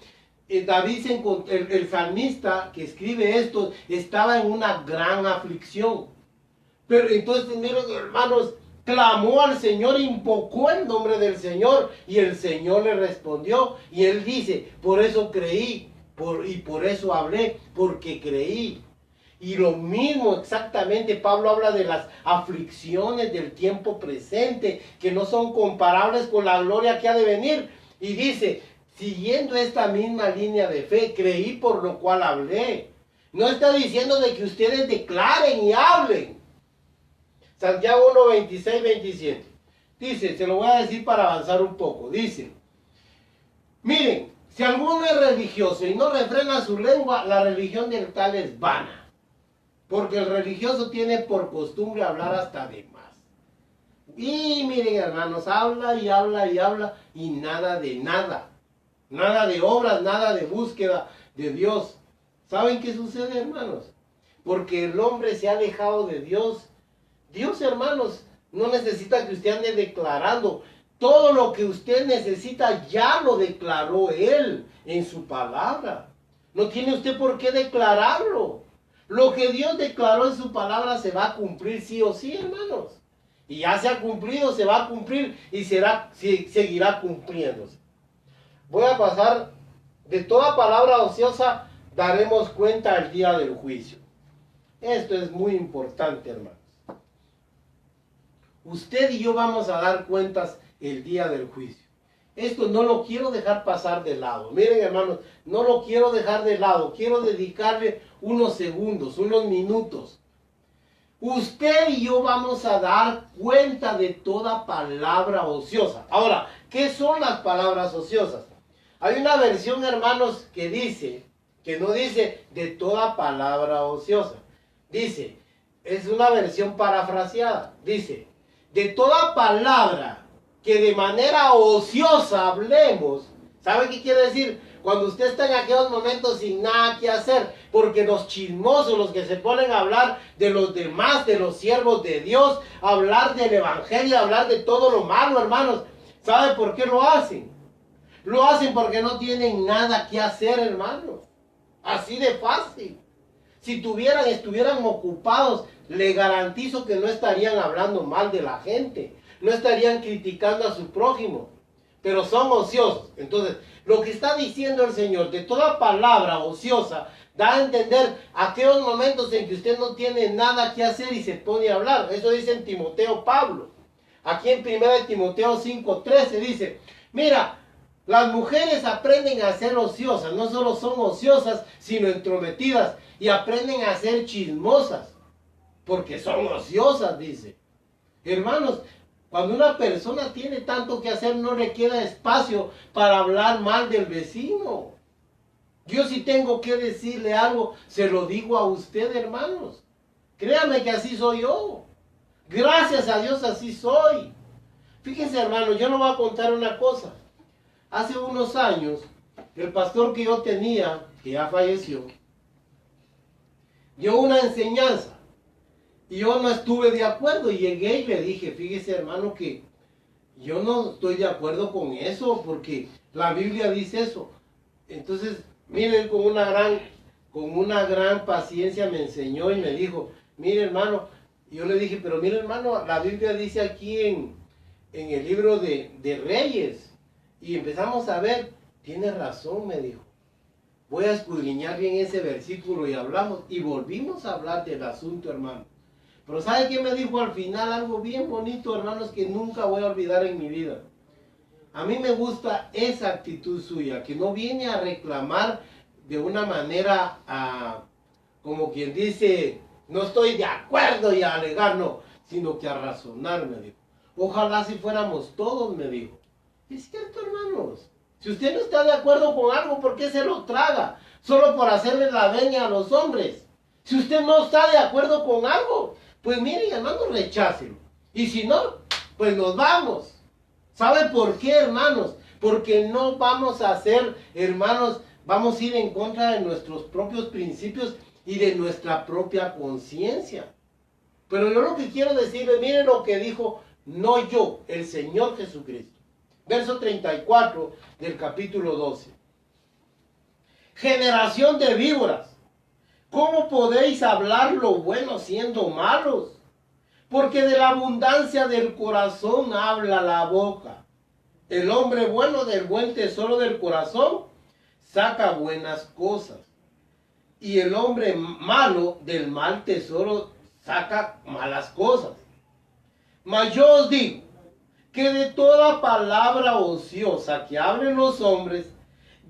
David, el salmista que escribe esto, estaba en una gran aflicción. Pero entonces, miren, hermanos, clamó al Señor, invocó el nombre del Señor y el Señor le respondió. Y él dice, por eso creí y por eso hablé, porque creí. Y lo mismo exactamente, Pablo habla de las aflicciones del tiempo presente, que no son comparables con la gloria que ha de venir. Y dice, siguiendo esta misma línea de fe, creí por lo cual hablé. No está diciendo de que ustedes declaren y hablen. Santiago 1, 26, 27. Dice, se lo voy a decir para avanzar un poco. Dice, miren, si alguno es religioso y no refrena su lengua, la religión del tal es vana. Porque el religioso tiene por costumbre hablar hasta de más. Y miren, hermanos, habla y habla y habla y nada de nada. Nada de obras, nada de búsqueda de Dios. ¿Saben qué sucede, hermanos? Porque el hombre se ha alejado de Dios. Dios, hermanos, no necesita que usted ande declarando. Todo lo que usted necesita ya lo declaró Él en su palabra. No tiene usted por qué declararlo. Lo que Dios declaró en su palabra se va a cumplir sí o sí, hermanos. Y ya se ha cumplido, se va a cumplir y seguirá cumpliéndose. Voy a pasar, de toda palabra ociosa daremos cuenta el día del juicio. Esto es muy importante, hermanos. Usted y yo vamos a dar cuentas el día del juicio. Esto no lo quiero dejar pasar de lado. Miren, hermanos, no lo quiero dejar de lado. Quiero dedicarle unos segundos, unos minutos. Usted y yo vamos a dar cuenta de toda palabra ociosa. Ahora, ¿qué son las palabras ociosas? Hay una versión, hermanos, que dice, que no dice de toda palabra ociosa. Dice, es una versión parafraseada. Dice, de toda palabra que de manera ociosa hablemos. ¿Sabe qué quiere decir? Cuando usted está en aquellos momentos sin nada que hacer, porque los chismosos, los que se ponen a hablar de los demás, de los siervos de Dios, hablar del evangelio, hablar de todo lo malo, hermanos, ¿sabe por qué lo hacen? Lo hacen porque no tienen nada que hacer, hermanos. Así de fácil. Si estuvieran ocupados, le garantizo que no estarían hablando mal de la gente. No estarían criticando a su prójimo, pero son ociosos. Entonces, lo que está diciendo el Señor, de toda palabra ociosa, da a entender aquellos momentos en que usted no tiene nada que hacer y se pone a hablar. Eso dice en Timoteo Pablo. Aquí en 1 Timoteo 5:13 dice, mira, las mujeres aprenden a ser ociosas, no solo son ociosas, sino entrometidas, y aprenden a ser chismosas, porque son ociosas, dice. Hermanos, cuando una persona tiene tanto que hacer, no le queda espacio para hablar mal del vecino. Yo si tengo que decirle algo, se lo digo a usted, hermanos. Créame que así soy yo. Gracias a Dios así soy. Fíjense, hermanos, yo les voy a contar una cosa. Hace unos años, el pastor que yo tenía, que ya falleció, dio una enseñanza. Y yo no estuve de acuerdo y llegué y le dije, fíjese, hermano, que yo no estoy de acuerdo con eso porque la Biblia dice eso. Entonces, miren, con una gran paciencia me enseñó y me dijo, mire, hermano, y yo le dije, pero mire, hermano, la Biblia dice aquí en el libro de Reyes. Y empezamos a ver, tiene razón, me dijo. Voy a escudriñar bien ese versículo y hablamos. Y volvimos a hablar del asunto, hermano. Pero ¿sabe qué me dijo al final? Algo bien bonito, hermanos, que nunca voy a olvidar en mi vida. A mí me gusta esa actitud suya, que no viene a reclamar de una manera, como quien dice, no estoy de acuerdo y a alegar, no, sino que a razonar, me dijo. Ojalá si fuéramos todos, me dijo. Es cierto, hermanos. Si usted no está de acuerdo con algo, ¿por qué se lo traga? Solo por hacerle la veña a los hombres. Si usted no está de acuerdo con algo, pues miren, hermanos, rechácelo. Y si no, pues nos vamos. ¿Sabe por qué, hermanos? Porque no vamos a hacer, hermanos, vamos a ir en contra de nuestros propios principios y de nuestra propia conciencia. Pero yo lo que quiero decirles, miren lo que dijo, no yo, el Señor Jesucristo. Verso 34 del capítulo 12. Generación de víboras, ¿cómo podéis hablar lo bueno siendo malos? Porque de la abundancia del corazón habla la boca. El hombre bueno del buen tesoro del corazón saca buenas cosas. Y el hombre malo del mal tesoro saca malas cosas. Mas yo os digo que de toda palabra ociosa que hablen los hombres,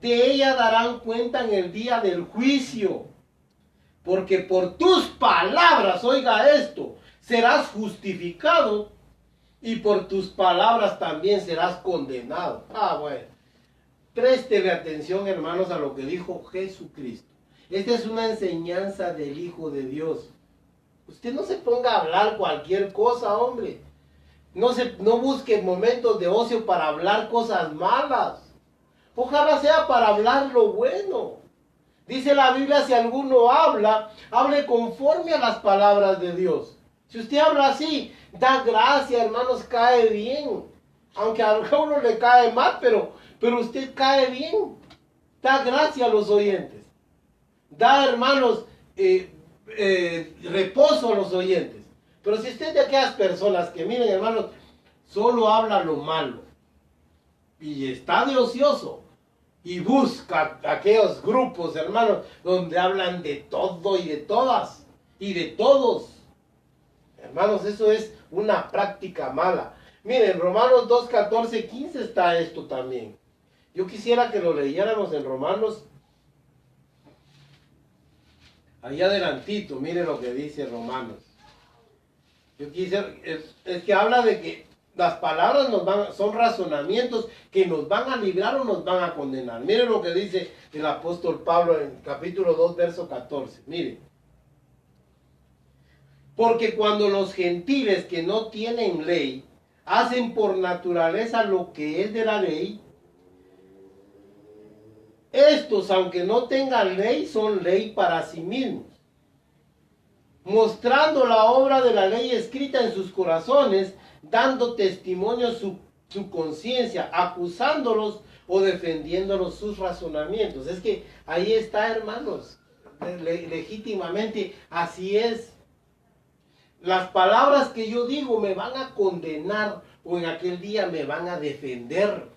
de ella darán cuenta en el día del juicio. Porque por tus palabras, oiga esto, serás justificado y por tus palabras también serás condenado. Bueno. Préstele atención, hermanos, a lo que dijo Jesucristo. Esta es una enseñanza del Hijo de Dios. Usted no se ponga a hablar cualquier cosa, hombre. No busque momentos de ocio para hablar cosas malas. Ojalá sea para hablar lo bueno. Dice la Biblia, si alguno habla, hable conforme a las palabras de Dios. Si usted habla así, da gracia, hermanos, cae bien. Aunque a uno le cae mal, pero usted cae bien. Da gracia a los oyentes. Da, hermanos, reposo a los oyentes. Pero si usted es de aquellas personas que, miren, hermanos, solo habla lo malo y está de ocioso y busca aquellos grupos, hermanos, donde hablan de todo y de todas y de todos, hermanos, eso es una práctica mala. Miren, Romanos 2, 14, 15 está esto también. Yo quisiera que lo leyéramos en Romanos. Ahí adelantito, miren lo que dice Romanos. Yo quisiera, es que habla de que las palabras son razonamientos que nos van a librar o nos van a condenar. Miren lo que dice el apóstol Pablo en capítulo 2, verso 14. Miren. Porque cuando los gentiles que no tienen ley hacen por naturaleza lo que es de la ley, estos, aunque no tengan ley, son ley para sí mismos, mostrando la obra de la ley escrita en sus corazones, dando testimonio su conciencia, acusándolos o defendiéndolos sus razonamientos. Es que ahí está, hermanos, legítimamente así es. Las palabras que yo digo me van a condenar o en aquel día me van a defender.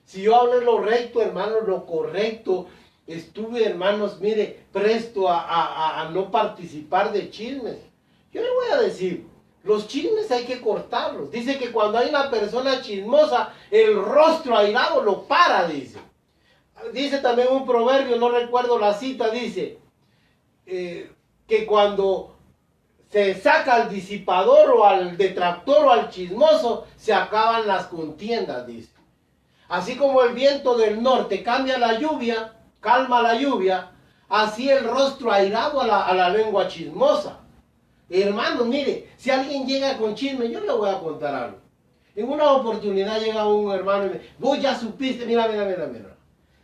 Si yo hablé lo recto, hermanos, lo correcto, estuve, hermanos, mire, presto a no participar de chismes. Yo le voy a decir, los chismes hay que cortarlos. Dice que cuando hay una persona chismosa, el rostro airado lo para, dice. Dice también un proverbio, no recuerdo la cita, dice que cuando se saca al disipador o al detractor o al chismoso, se acaban las contiendas, dice. Así como el viento del norte cambia la lluvia, calma la lluvia, así el rostro airado a la lengua chismosa. Hermanos, mire, si alguien llega con chisme, yo le voy a contar algo. En una oportunidad llega un hermano y me dice, vos ya supiste, mira.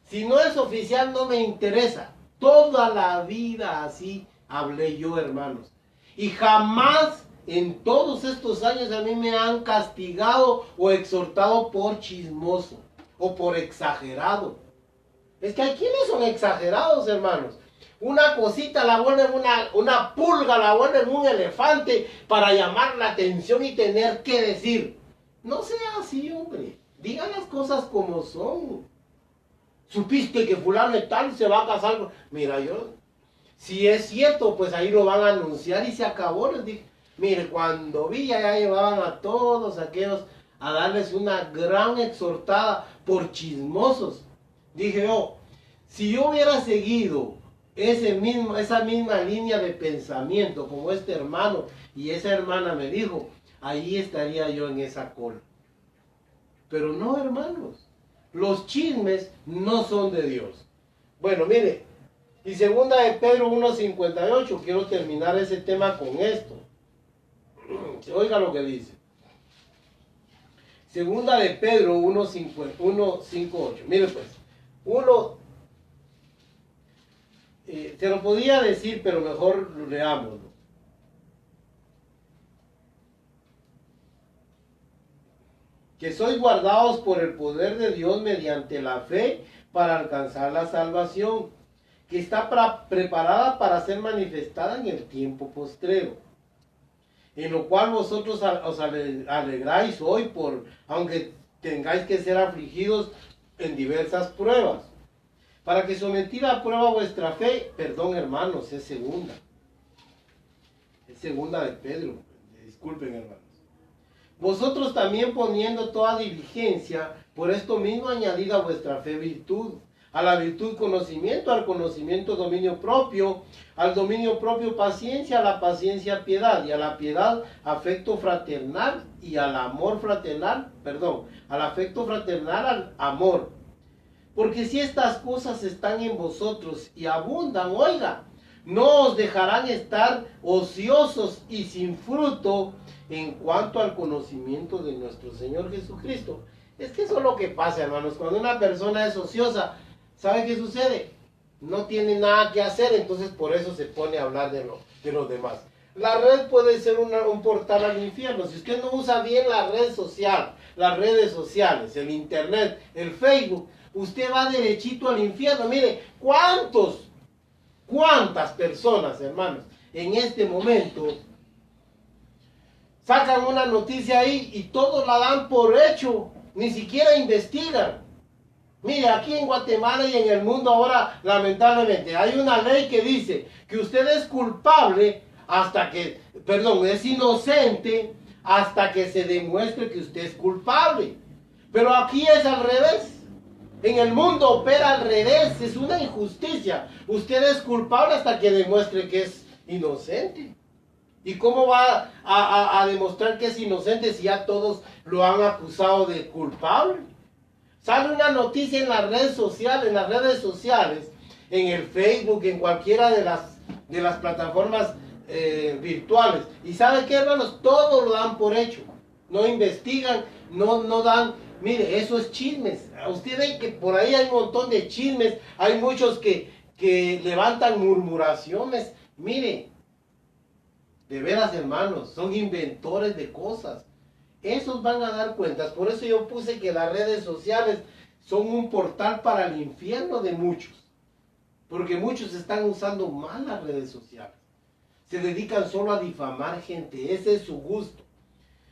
Si no es oficial, no me interesa. Toda la vida así hablé yo, hermanos. Y jamás en todos estos años a mí me han castigado o exhortado por chismoso o por exagerado. Es que hay quienes son exagerados, hermanos. Una cosita la vuelven una pulga, la vuelven un elefante para llamar la atención y tener que decir. No sea así, hombre. Digan las cosas como son. ¿Supiste que fulano de tal se va a casar? Mira, si es cierto, pues ahí lo van a anunciar y se acabó. Les dije, mire, cuando vi ya llevaban a todos aquellos a darles una gran exhortada por chismosos. Dije yo, si yo hubiera seguido esa misma línea de pensamiento como este hermano y esa hermana me dijo, ahí estaría yo en esa cola. Pero no, hermanos, los chismes no son de Dios. Bueno, mire, y segunda de Pedro 1:58, quiero terminar ese tema con esto. Oiga lo que dice. Segunda de Pedro 1:5-8. Mire pues, uno, se lo podía decir, pero mejor leámoslo. Que sois guardados por el poder de Dios mediante la fe para alcanzar la salvación, que está preparada para ser manifestada en el tiempo postrero, en lo cual vosotros os alegráis hoy, aunque tengáis que ser afligidos en diversas pruebas, para que sometida a prueba vuestra fe, perdón hermanos, es segunda de Pedro, disculpen hermanos. Vosotros también poniendo toda diligencia, por esto mismo añadid a vuestra fe virtud, a la virtud conocimiento, al conocimiento dominio propio, al dominio propio paciencia, a la paciencia piedad, y a la piedad afecto fraternal, y al amor fraternal, al afecto fraternal al amor. Porque si estas cosas están en vosotros y abundan, oiga, no os dejarán estar ociosos y sin fruto en cuanto al conocimiento de nuestro Señor Jesucristo. Es que eso es lo que pasa, hermanos. Cuando una persona es ociosa, ¿sabe qué sucede? No tiene nada que hacer, entonces por eso se pone a hablar de los demás. La red puede ser un portal al infierno. Si usted no usa bien la red social, las redes sociales, el internet, el Facebook, usted va derechito al infierno. Mire, ¿cuántas personas, hermanos, en este momento sacan una noticia ahí y todos la dan por hecho, ni siquiera investigan? Mire, aquí en Guatemala y en el mundo ahora, lamentablemente, hay una ley que dice que usted es culpable es inocente hasta que se demuestre que usted es culpable. Pero aquí es al revés. En el mundo opera al revés, es una injusticia. Usted es culpable hasta que demuestre que es inocente. ¿Y cómo va a demostrar que es inocente si ya todos lo han acusado de culpable? Sale una noticia en las redes sociales, en el Facebook, en cualquiera de las plataformas virtuales. ¿Y sabe qué, hermanos? Todos lo dan por hecho. No investigan, no dan. Mire, eso es chismes. Usted ve que por ahí hay un montón de chismes. Hay muchos que levantan murmuraciones. Mire, de veras, hermanos, son inventores de cosas. Esos van a dar cuentas. Por eso yo puse que las redes sociales son un portal para el infierno de muchos. Porque muchos están usando mal las redes sociales. Se dedican solo a difamar gente. Ese es su gusto.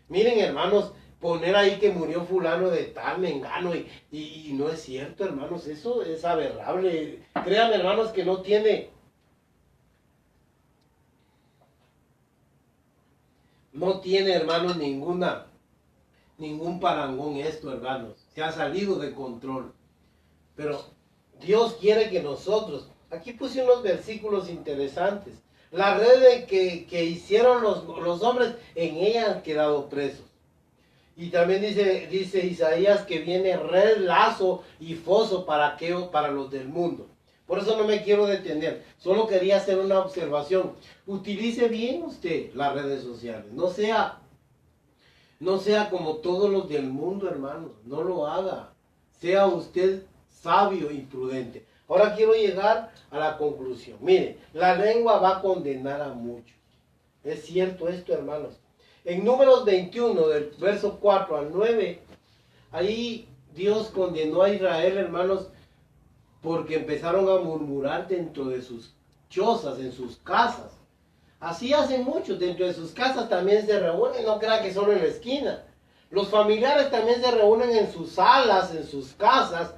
Miren, hermanos, poner ahí que murió fulano de tal, mengano, y no es cierto, hermanos. Eso es aberrable. Créanme, hermanos, que no tiene hermanos, ningún parangón esto, hermanos. Se ha salido de control. Pero Dios quiere que nosotros, aquí puse unos versículos interesantes. La red que hicieron los hombres, en ella han quedado presos. Y también dice Isaías que viene red, lazo y foso para los del mundo. Por eso no me quiero detener. Solo quería hacer una observación. Utilice bien usted las redes sociales. No sea como todos los del mundo, hermanos. No lo haga. Sea usted sabio y prudente. Ahora quiero llegar a la conclusión. Mire, la lengua va a condenar a muchos. Es cierto esto, hermanos. En Números 21, del verso 4 al 9, ahí Dios condenó a Israel, hermanos, porque empezaron a murmurar dentro de sus chozas, en sus casas. Así hacen muchos, dentro de sus casas también se reúnen, no crea que solo en la esquina. Los familiares también se reúnen en sus salas, en sus casas,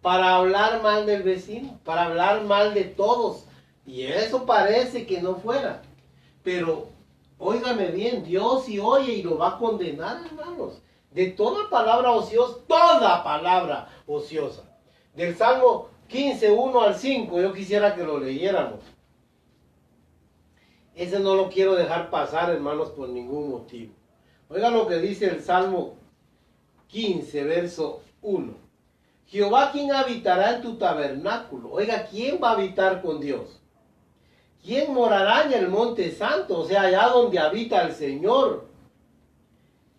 para hablar mal del vecino, para hablar mal de todos. Y eso parece que no fuera. Pero, óigame bien, Dios sí oye y lo va a condenar, hermanos. De toda palabra ociosa. Del Salmo 15, 1 al 5, yo quisiera que lo leyéramos. Ese no lo quiero dejar pasar, hermanos, por ningún motivo. Oigan lo que dice el Salmo 15, verso 1. Jehová, ¿quién habitará en tu tabernáculo? Oiga, ¿quién va a habitar con Dios? ¿Quién morará en el monte santo? O sea, allá donde habita el Señor.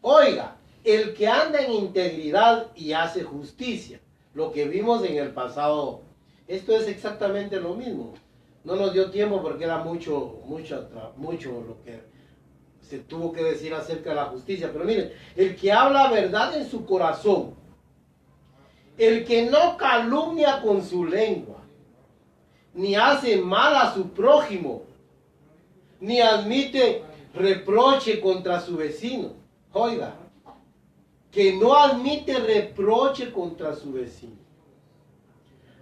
Oiga, el que anda en integridad y hace justicia. Lo que vimos en el pasado, esto es exactamente lo mismo. No nos dio tiempo porque era mucho lo que se tuvo que decir acerca de la justicia. Pero miren, el que habla verdad en su corazón, el que no calumnia con su lengua, ni hace mal a su prójimo, ni admite reproche contra su vecino. Oiga, que no admite reproche contra su vecino.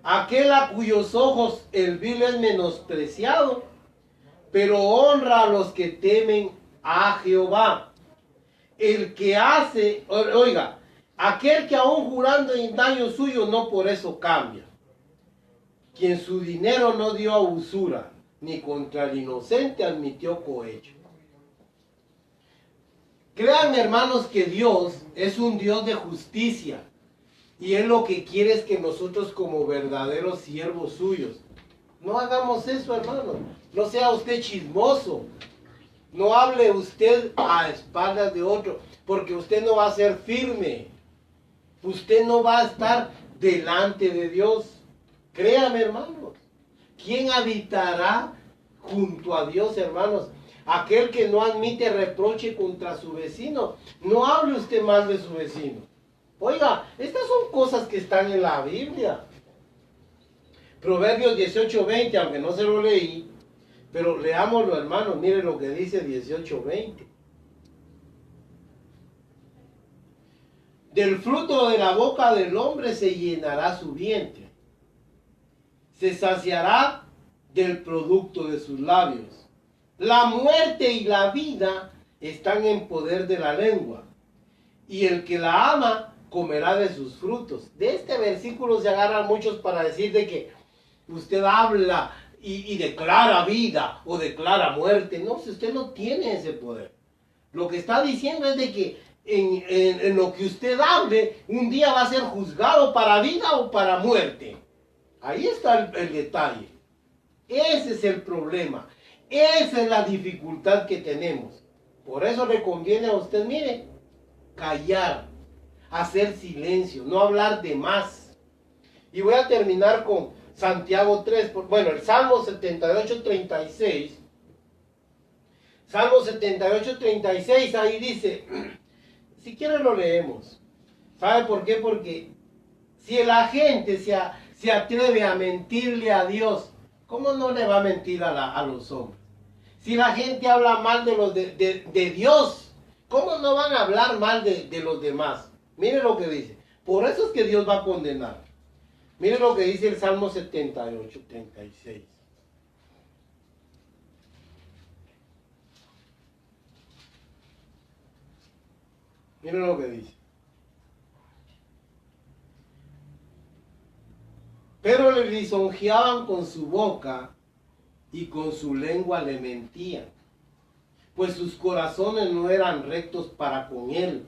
Aquel a cuyos ojos el vil es menospreciado, pero honra a los que temen a Jehová. El que hace, oiga, aquel que aún jurando en daño suyo no por eso cambia. Quien su dinero no dio a usura, ni contra el inocente admitió cohecho. Créanme, hermanos, que Dios es un Dios de justicia. Y Él lo que quiere es que nosotros como verdaderos siervos suyos, no hagamos eso, hermanos. No sea usted chismoso. No hable usted a espaldas de otro, porque usted no va a ser firme. Usted no va a estar delante de Dios. Créame, hermanos. ¿Quién habitará junto a Dios, hermanos? Aquel que no admite reproche contra su vecino. No hable usted mal de su vecino. Oiga, estas son cosas que están en la Biblia. Proverbios 18:20, aunque no se lo leí, pero leámoslo, hermanos. Miren lo que dice 18:20. Del fruto de la boca del hombre se llenará su vientre. Se saciará del producto de sus labios. La muerte y la vida están en poder de la lengua, y el que la ama comerá de sus frutos. De este versículo se agarran muchos para decir de que usted habla y declara vida o declara muerte. No, si usted no tiene ese poder. Lo que está diciendo es de que en lo que usted hable, un día va a ser juzgado para vida o para muerte. Ahí está el detalle. Ese es el problema. Esa es la dificultad que tenemos. Por eso le conviene a usted, mire, callar, hacer silencio, no hablar de más. Y voy a terminar con Santiago 3, bueno, el Salmo 78:36. Salmo 78:36, ahí dice, si quieren lo leemos. ¿Sabe por qué? Porque si la gente se atreve a mentirle a Dios, ¿cómo no le va a mentir a los hombres? Si la gente habla mal de Dios, ¿cómo no van a hablar mal de los demás? Mire lo que dice. Por eso es que Dios va a condenar. Mire lo que dice el Salmo 78:36. Mire lo que dice. Pero le lisonjeaban con su boca y con su lengua le mentían, pues sus corazones no eran rectos para con él,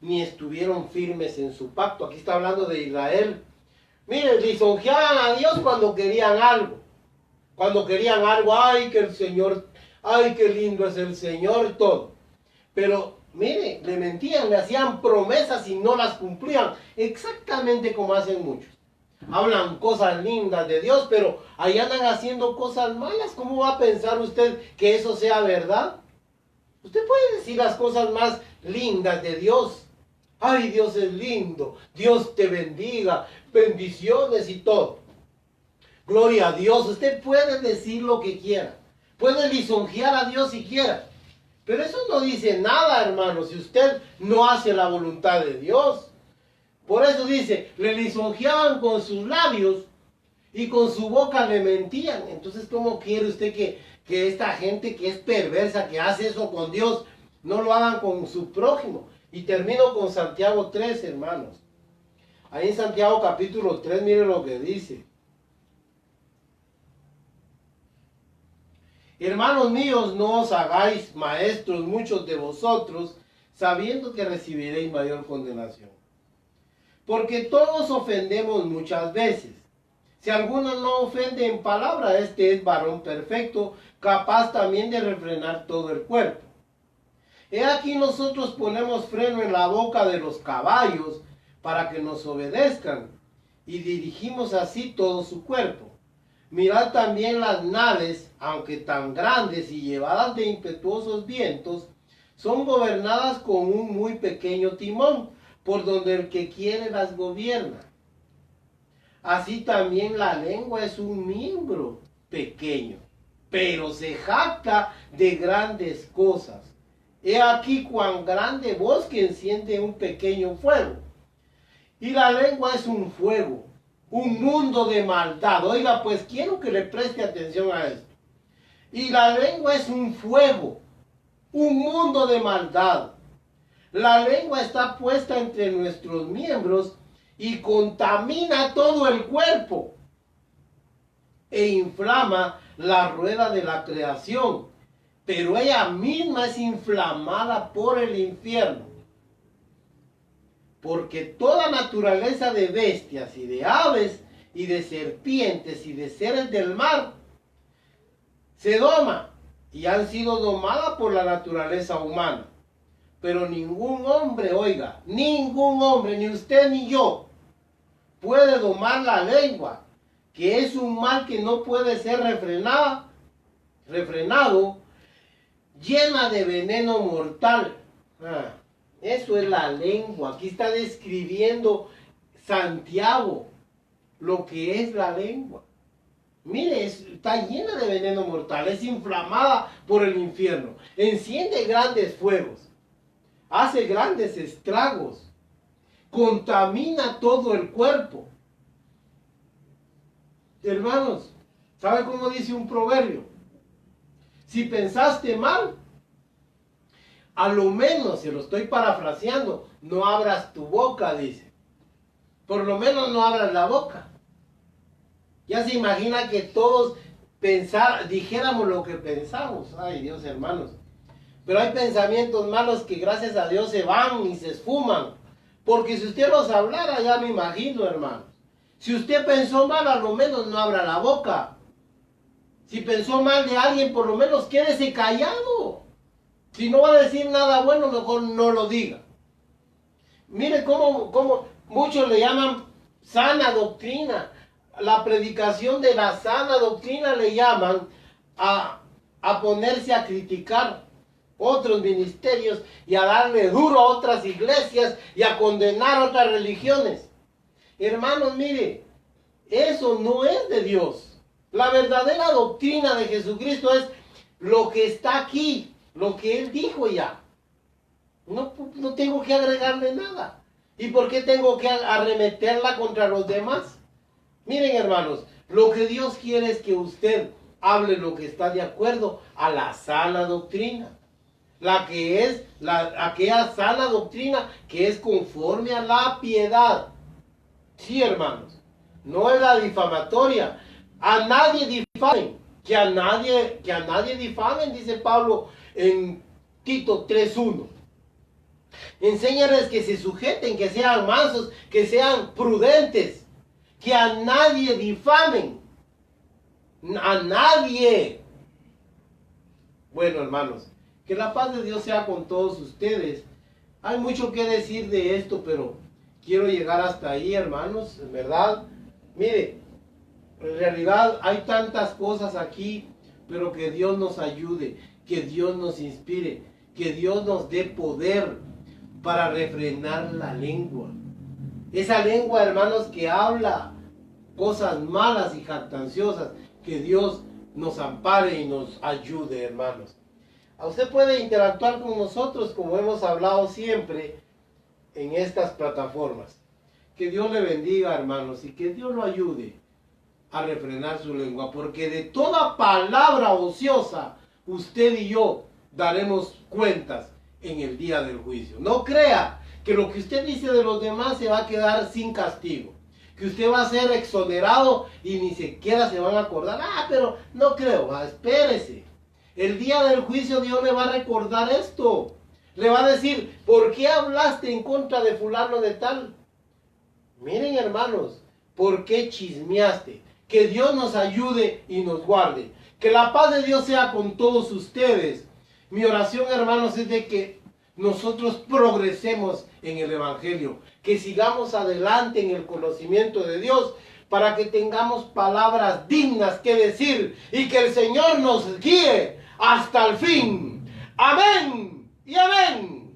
ni estuvieron firmes en su pacto. Aquí está hablando de Israel. Miren, lisonjeaban a Dios cuando querían algo. Cuando querían algo, ay, que el Señor, ay, qué lindo es el Señor, todo. Pero, mire, le mentían, le hacían promesas y no las cumplían, exactamente como hacen muchos. Hablan cosas lindas de Dios, pero ahí andan haciendo cosas malas. ¿Cómo va a pensar usted que eso sea verdad? Usted puede decir las cosas más lindas de Dios. Ay, Dios es lindo, Dios te bendiga, bendiciones y todo. Gloria a Dios. Usted puede decir lo que quiera. Puede lisonjear a Dios si quiera. Pero eso no dice nada, hermano, si usted no hace la voluntad de Dios. Por eso dice, le lisonjeaban con sus labios y con su boca le mentían. Entonces, ¿cómo quiere usted que esta gente que es perversa, que hace eso con Dios, no lo hagan con su prójimo? Y termino con Santiago 3, hermanos. Ahí en Santiago capítulo 3, mire lo que dice. Hermanos míos, no os hagáis maestros muchos de vosotros, sabiendo que recibiréis mayor condenación. Porque todos ofendemos muchas veces. Si alguno no ofende en palabra, este es varón perfecto, capaz también de refrenar todo el cuerpo. He aquí nosotros ponemos freno en la boca de los caballos para que nos obedezcan, y dirigimos así todo su cuerpo. Mirad también las naves, aunque tan grandes y llevadas de impetuosos vientos, son gobernadas con un muy pequeño timón, por donde el que quiere las gobierna. Así también la lengua es un miembro pequeño, pero se jacta de grandes cosas. He aquí cuán grande bosque enciende un pequeño fuego. Y la lengua es un fuego, un mundo de maldad. Oiga, pues quiero que le preste atención a esto. Y la lengua es un fuego, un mundo de maldad. La lengua está puesta entre nuestros miembros y contamina todo el cuerpo e inflama la rueda de la creación, pero ella misma es inflamada por el infierno. Porque toda naturaleza de bestias y de aves y de serpientes y de seres del mar se doma y han sido domadas por la naturaleza humana. Pero ningún hombre, oiga, ningún hombre, ni usted ni yo, puede domar la lengua, que es un mal que no puede ser refrenado, llena de veneno mortal. Eso es la lengua. Aquí está describiendo Santiago lo que es la lengua. Mire, está llena de veneno mortal, es inflamada por el infierno, enciende grandes fuegos, hace grandes estragos, contamina todo el cuerpo. Hermanos, ¿sabe cómo dice un proverbio? Si pensaste mal, a lo menos, se lo estoy parafraseando, no abras tu boca, dice. Por lo menos no abras la boca. Ya se imagina que todos dijéramos lo que pensamos. Ay, Dios, hermanos. Pero hay pensamientos malos que gracias a Dios se van y se esfuman. Porque si usted los hablara, ya me imagino, hermanos. Si usted pensó mal, a lo menos no abra la boca. Si pensó mal de alguien, por lo menos quédese callado. Si no va a decir nada bueno, mejor no lo diga. Mire cómo muchos le llaman sana doctrina. La predicación de la sana doctrina le llaman a ponerse a criticar otros ministerios y a darle duro a otras iglesias y a condenar otras religiones. Hermanos, mire, eso no es de Dios. La verdadera doctrina de Jesucristo es lo que está aquí, lo que Él dijo ya. No tengo que agregarle nada. ¿Y por qué tengo que arremeterla contra los demás? Miren, hermanos, lo que Dios quiere es que usted hable lo que está de acuerdo a la sana doctrina. Aquella sana doctrina que es conforme a la piedad. Sí, hermanos, no es la difamatoria. A nadie difamen, que a nadie difamen, dice Pablo en Tito 3:1. Enséñales que se sujeten, que sean mansos, que sean prudentes, que a nadie difamen, a nadie. Bueno, hermanos, que la paz de Dios sea con todos ustedes. Hay mucho que decir de esto, pero quiero llegar hasta ahí, hermanos, en verdad. Mire, en realidad hay tantas cosas aquí, pero que Dios nos ayude, que Dios nos inspire, que Dios nos dé poder para refrenar la lengua. Esa lengua, hermanos, que habla cosas malas y jactanciosas, que Dios nos ampare y nos ayude, hermanos. Usted puede interactuar con nosotros como hemos hablado siempre en estas plataformas. Que Dios le bendiga, hermanos, y que Dios lo ayude a refrenar su lengua, porque de toda palabra ociosa usted y yo daremos cuentas en el día del juicio. No crea que lo que usted dice de los demás se va a quedar sin castigo, que usted va a ser exonerado y ni siquiera se van a acordar. Pero no creo, espérese. El día del juicio Dios le va a recordar esto. Le va a decir, ¿por qué hablaste en contra de fulano de tal? Miren, hermanos, ¿por qué chismeaste? Que Dios nos ayude y nos guarde. Que la paz de Dios sea con todos ustedes. Mi oración, hermanos, es de que nosotros progresemos en el Evangelio, que sigamos adelante en el conocimiento de Dios, para que tengamos palabras dignas que decir y que el Señor nos guíe hasta el fin. Amén y amén.